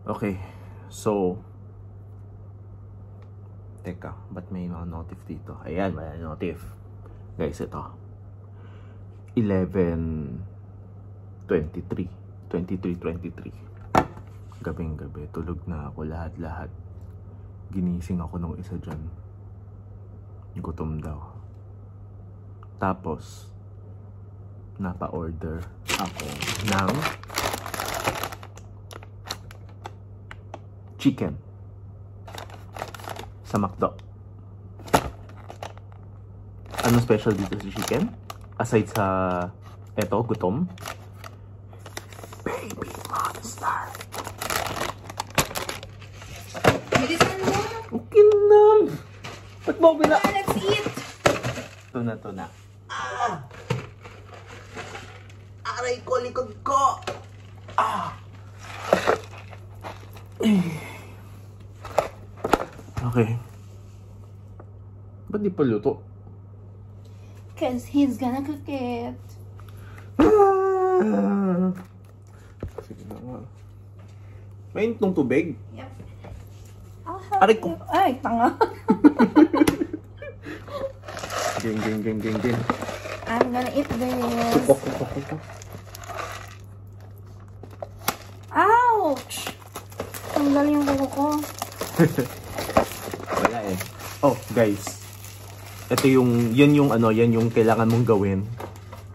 Okay, so teka, ba't may mga notif dito? Ayan, may notif. Guys, ito 23:23 gabing-gabi, tulog na ako lahat. Ginising ako nung isa dyan, gutom daw. Tapos napa-order ako ng chicken sa McDo. Ano special dito sa chicken? Aside sa eto, gutom, Baby Monster. Bilisan mo! Okay na! Ba't mo bila? Let's eat! Tuna. Aray ko, likod ko! Okay. Ba't di pa luto? Cause he's gonna cook it. Sige na nga. Mainit ng tubig? Yep. I'll help Aray ko. you. Ay, tanga. Ging. I'm gonna eat this. Kupok. Ouch! Tanggal yung kuko ko. Wala eh. Oh, guys. Ito yan yung kailangan mong gawin.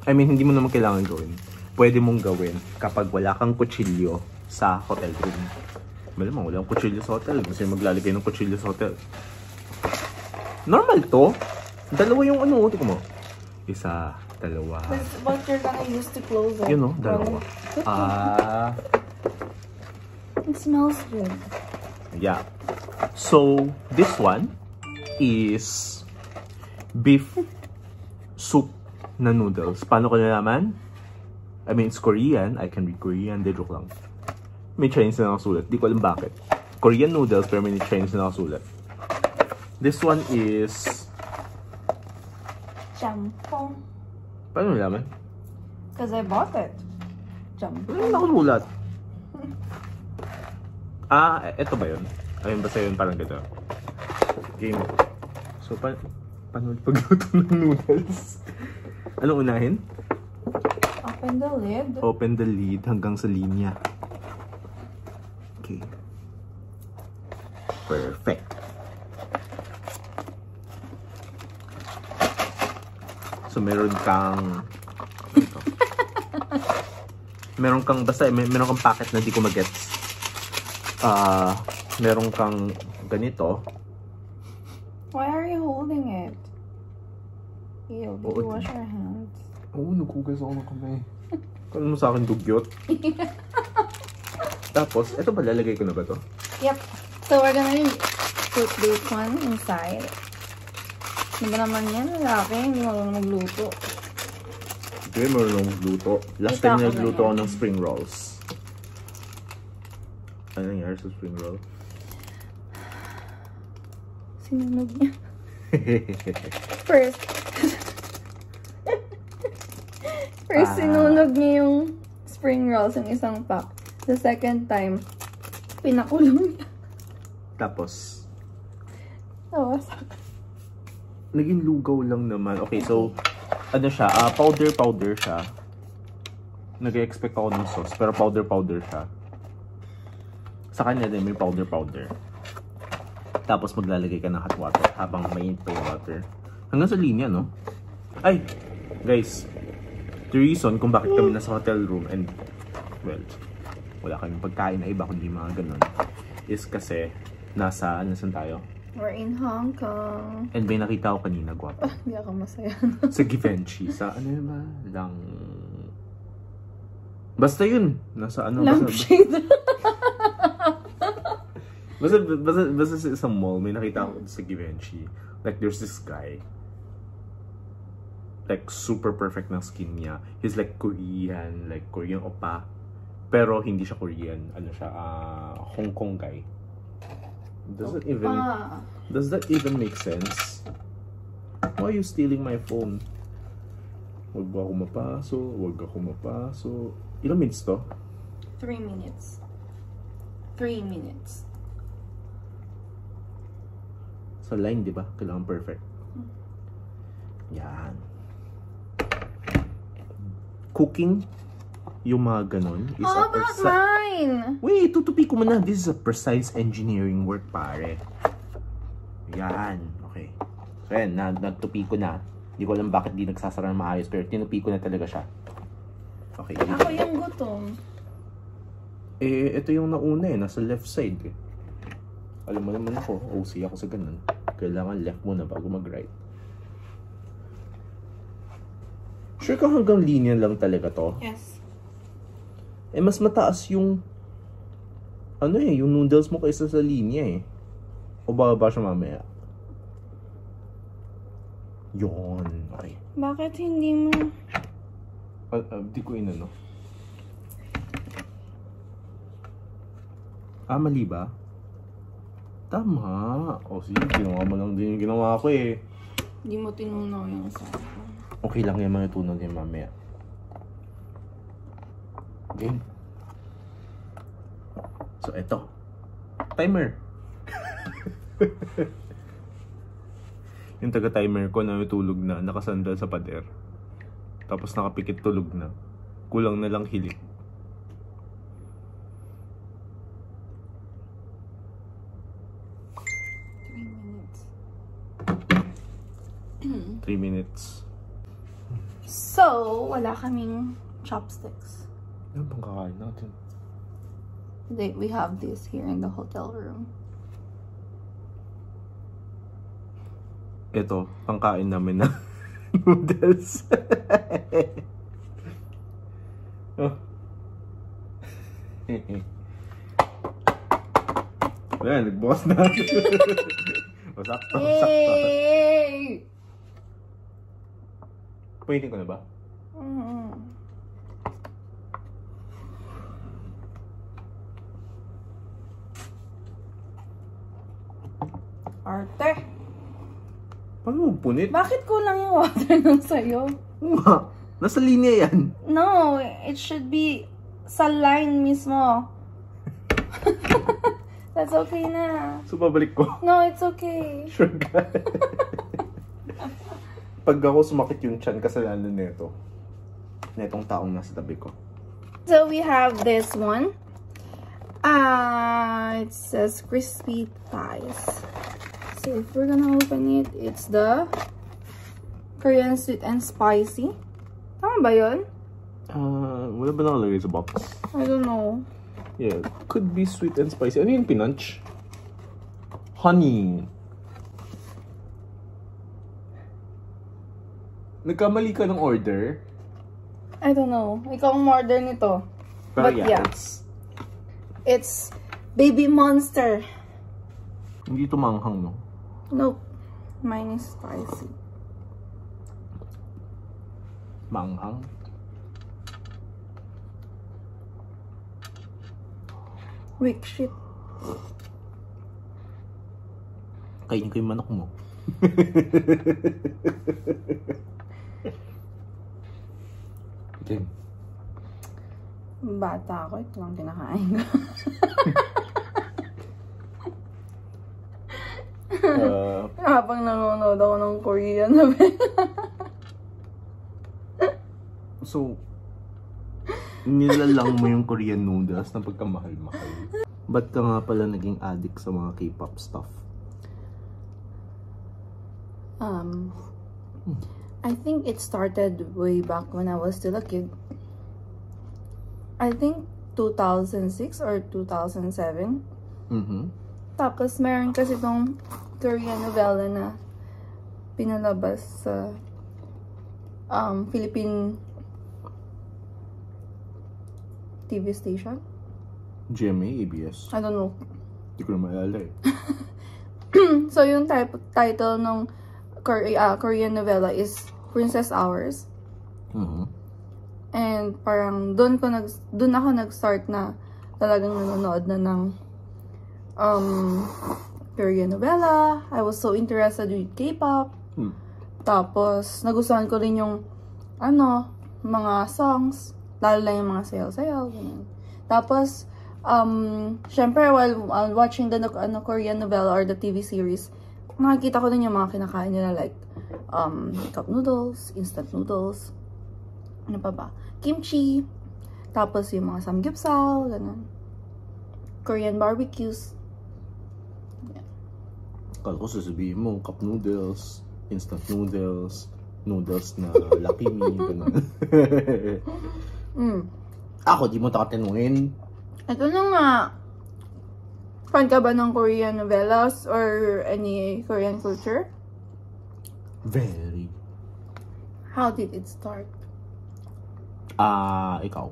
I mean, hindi mo naman kailangan gawin. Pwede mong gawin kapag wala kang kutsilyo sa hotel room. Malamang wala kang kutsilyo sa hotel. Kasi maglalagay ng kutsilyo sa hotel. Normal to. Dalawa yung tingnan mo. Isa, dalawa. But you're gonna use to close it. You know, dalawa. It smells good. Yeah. So, this one is beef soup na noodles. Paano ko nalaman? I mean, it's Korean. I can read Korean. De joke lang. May Chinese na nakasulat. Di ko alam bakit. Korean noodles pero may Chinese na nakasulat. This one is Jampong. paano nalaman? Because I bought it. Jampong. Ano nakasulat? Eto ba yun? Ayun, basta yun parang gito. Game. So, paano pagluto ng noodles? Anong unahin? Open the lid. Open the lid hanggang sa linya. Okay. Perfect. So, meron kang basta meron kang packet na di ko magets. Meron kang ganito. Why are you holding it? Ew, did you wash your hands? Oo, naghugas ako ng kamay. Kala mo sa akin dugyot? Tapos, ito ba, lalagay ko na ba to? Yep. So we're gonna put this one inside. Diba naman yan, lalaki, hindi marunong magluto. Hindi, marunong magluto. Last time nagluto ako ng spring rolls. Ano nangyari sa spring roll? Sinunog niya. First, sinunog niya yung spring rolls ng isang pack. The second time, pinakulong niya. Tapos, Nawasak. naging lugaw lang naman. Okay, so, ano siya, powder siya. Nag-expect ako ng sauce, pero powder siya. Sa kanya din, may powder. Tapos maglalagay ka ng hot water habang mainit pa yung water. Hanggang sa linya, no? Ay! Guys, the reason kung bakit kami nasa hotel room and, well, wala kaming pagkain na iba kundi mga ganun, is kasi nasan tayo? We're in Hong Kong. And may nakita ko kanina, guwapo. Hindi ako masaya. Sa Givenchy. Sa ano yun ba? Basta yun. Nasa ano? Lampshade. Basta sa isang mall, may nakita ko sa Givenchy. Like, there's this guy. Like, super perfect ng skin niya. He's like Korean. Like, Korean oppa. Pero hindi siya Korean. Ano siya? Hong Kong guy. Does that even make sense? Why are you stealing my phone? Huwag ako mapaso. Ilang minutes to? 3 minutes. 3 minutes. Sa line, di ba? Kailangan perfect. Yan. Cooking, yung mga ganon, is How about mine? Wait, tutupi ko muna. This is a precise engineering work, pare. Yan. Okay. So, yan. Nagtupi ko na. Hindi ko alam bakit di nagsasara ng maayos, pero tinupi ko na talaga siya. Okay. Ako yung gutom. Eh, ito yung nauna eh. Nasa left side eh. Alam mo naman ako, OC ako sa ganun. Kailangan left muna bago mag-right. Sure ka hanggang linya lang talaga to? Yes. Eh, mas mataas yung ano eh, yung noodles mo kaysa sa linya eh. O bababa siya mamaya? Yun. Okay. Bakit hindi mo... Di ko inano. Mali ba? Tama. O sige, ginawa mo lang din yung ginawa ko eh. Hindi mo tinunaw yung sa akin. Okay lang yung mga tunog yung mamaya. Game. So, eto. Timer. Yung taga-timer ko na tulog na, nakasandal sa pader. Tapos nakapikit tulog na. Kulang na lang hilik. 3 minutes. So, wala kaming chopsticks. Ano bang kakain natin? We have this here in the hotel room. Ito, pangkain namin na noodles. Oh. Wala, nagbukas na. Sakto, sakto. Yay! Pwede ko na ba? Arte. Paano magpunit? Bakit kulang yung water nung sa'yo? Nasa linya yan. No, it should be sa line mismo. That's okay na. So, babalik ko. No, it's okay. Sure ka? Pag ako sumakit yung tiyan, kasalanan nito. Netong taong nasa tabi ko. So, we have this one. It says crispy thighs. So, if we're gonna open it, it's the Korean sweet and spicy. Tama ba yun? Wala ba nakalagay sa box? I don't know. Yeah, could be sweet and spicy. Ano yung pinunch? Honey. Nagkamali ka ng order? I don't know. Ikaw ang order nito. Pero But yeah, yeah. It's Baby Monster. Hindi ito manghang, no? Nope. Mine is spicy. Manghang? Weak shit. Kainin ko yung manok mo. Okay. Bata ako, ito lang kinakain ko. Habang nanonood ako ng Korean novela. So, nilalang mo yung Korean noodles na pagkamahal-mahal. Ba't ka nga pala naging addict sa mga K-pop stuff? I think it started way back when I was still a kid. I think 2006 or 2007. Tapos meron kasi itong Korean novela na pinalabas sa Philippine TV station. GMA, ABS. I don't know. Hindi ko na maalala eh. So yung title ng Korean novela is Princess Hours. And parang doon ako nag-start na talagang nanonood na ng Korean novela. I was so interested with K-pop. Tapos nagustuhan ko rin yung mga songs, lalo lang yung mga sayaw-sayaw, ganyan. Tapos syempre, while watching the Korean novella or the TV series, nakikita ko din yung mga kinakain nila like, cup noodles, instant noodles, ano pa ba? Kimchi, tapos yung mga samgyeopsal, ganun. Korean barbecues. Yeah. Kala ko sasabihin mo, cup noodles, instant noodles, noodles na Lucky Me, ganun. Ako, di mo takatanungin. Ito na nga. Fan ka ba ng Korean novellas or any Korean culture? Very. How did it start? Ikaw.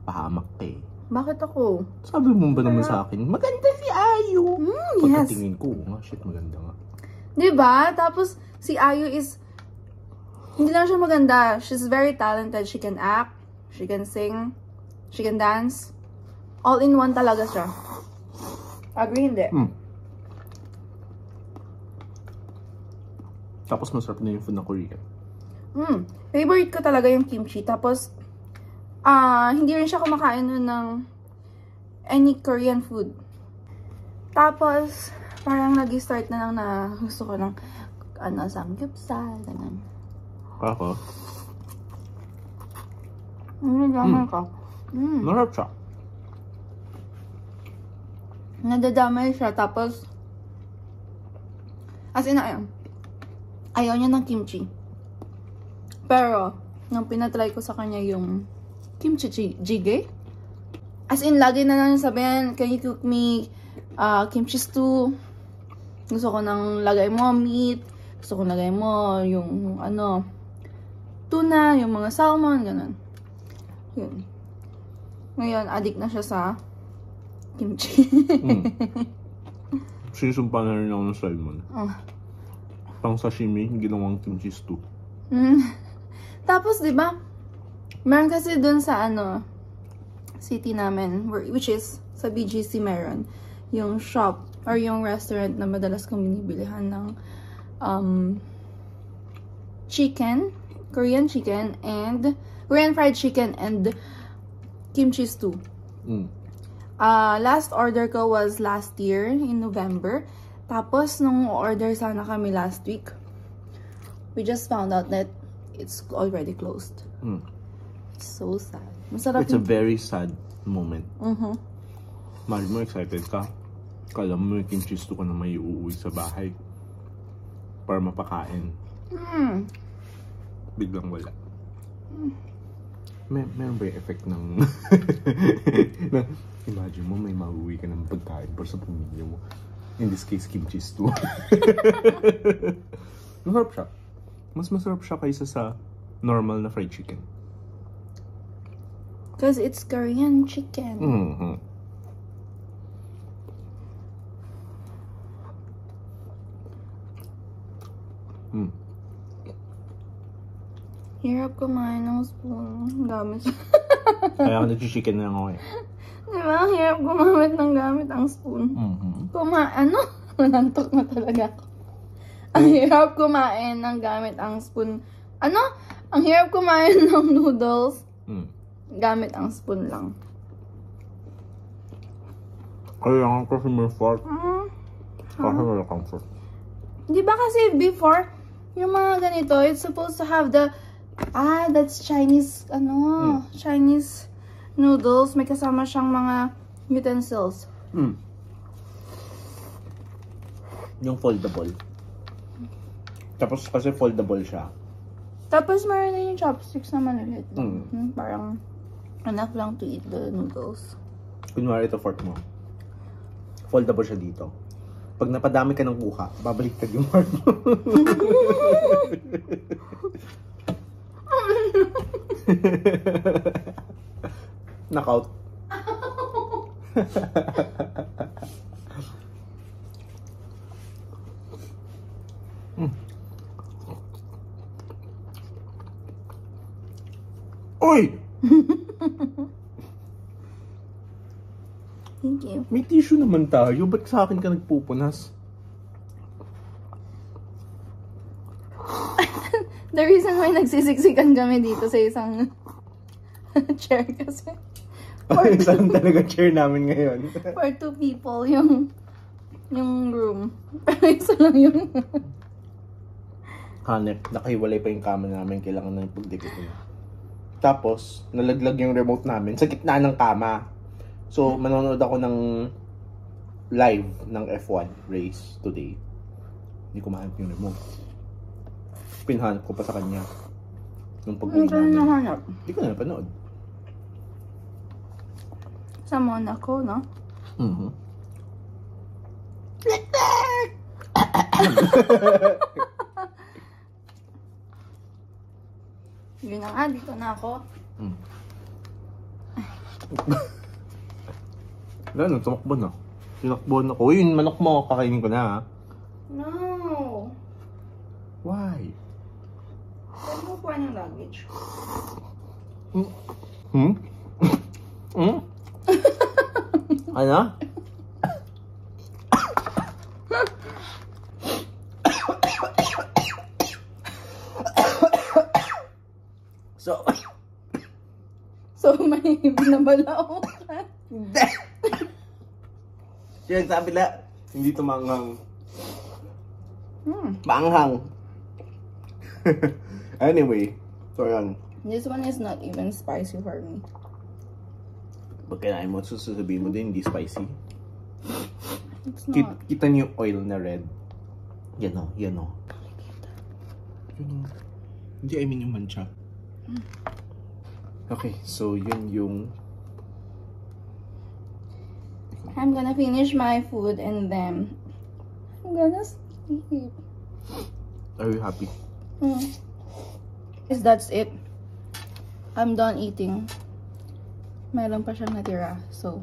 Pahamak ka eh. Bakit ako? Sabi mo ba naman sa akin, maganda si Ayu. Yes. Pagkatingin ko, shit, maganda nga. Diba? Tapos, si Ayu is, hindi lang siya maganda. She's very talented. She can act, she can sing, she can dance. All in one talaga siya. Agree, hindi? Tapos masarap na yung food na Korean. Favorite ko talaga yung kimchi. Tapos, hindi rin siya kumakain nun ng any Korean food. Tapos, parang nag-start na lang na gusto ko ng samgyeopsal, ganun. Ako? Nadadamay ka. Marap siya. Nadadamay siya. Tapos, as in, ayaw niya ng kimchi. Pero, nung pinatry ko sa kanya yung kimchi jjigae, as in, lagi na lang sabihin, can you cook me kimchi stew? Gusto ko nang lagay mo meat. Gusto ko lagay mo yung tuna, yung mga salmon, ganun. Yun. Ngayon, addict na siya sa kimchi. Sinusumpa na rin ako ng salmon. Pang sashimi, ginawang kimchi stew. Tapos, di ba? Meron kasi dun sa city namin, which is sa BGC meron, yung shop or yung restaurant na madalas kong binibilihan ng chicken, Korean chicken, and Korean fried chicken and kimchi stew. Last order ko was last year in November. Tapos, nung order sana kami last week, we just found out that it's already closed. So sad. Masarap. It's a very sad moment. Mali mo, excited ka. Kala mo yung kimchi stew ka na may uuwi sa bahay para mapakain. Biglang wala. Meron ba yung effect ng imagine mo may mauwi ka ng pagkain para sa pamilya mo. In this case, kimchi stew. Masarap siya. Mas masarap siya kaysa sa normal na fried chicken. Because it's Korean chicken. Hirap kumain ng spoon. Gamit. Kaya ako nag-chicken na lang ako eh. Diba? Hirap gumamit ng gamit ang spoon. Nantok na talaga ako. Ang hirap kumain ng gamit ang spoon. Ang hirap kumain ng noodles. Gamit ang spoon lang. Kailangan kasi may fork. Kasi wala kang fork. Di ba kasi before, yung mga ganito, it's supposed to have the, that's Chinese, Chinese noodles. May kasama siyang mga utensils. Yung foldable. Tapos kasi foldable siya. Tapos meron na yung chopsticks na manulit. Parang enough lang to eat the noodles. Kunwari ito fork mo. Foldable siya dito. Pag napadami ka ng kuha, babaliktad yung fork mo. Knockout. Oy! Thank you. May tissue naman tayo. Ba't sa akin ka nagpupunas? The reason why nagsisiksikan kami dito sa isang chair kasi Isa lang talaga chair namin ngayon. For 2 people yung room. Pero isa lang yung... Hanep, nakahiwalay pa yung kama namin. Kailangan na yung pagdikit niya. Tapos, nalaglag yung remote namin sa gitna ng kama. So, manonood ako ng live ng F1 race today. Hindi ko mahanap yung remote. Pinahanap ko pa sa kanya. Nung pag-uwi namin. nahanap? Hindi ko na napanood. Sa Monaco, no? Yun na nga, dito na ako. Wala, tumakbo na. Tinakbo na ko. Uy, yung manok mo, kakainin ko na ha. No! Why? Saan mo pa yung luggage? Ano? So, may binabalaw ka? Hindi! Siya sabi na, hindi ito maanghang. Maanghang. Anyway, so yan. This one is not even spicy for me. Pag kinain mo, sasabihin mo din, hindi spicy. It's not. Kita niyo yung oil na red. Yan o, yan o. Hindi, I mean yung mancha. Okay, so yun yung... I'm gonna finish my food and then I'm gonna sleep. Are you happy? Guys, that's it. I'm done eating. Meron pa siyang natira. So,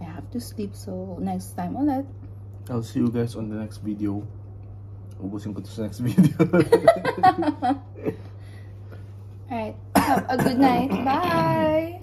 I have to sleep. So, next time ulit. I'll see you guys on the next video. Ubusin ko to sa next video. Alright. Have a good night. Bye!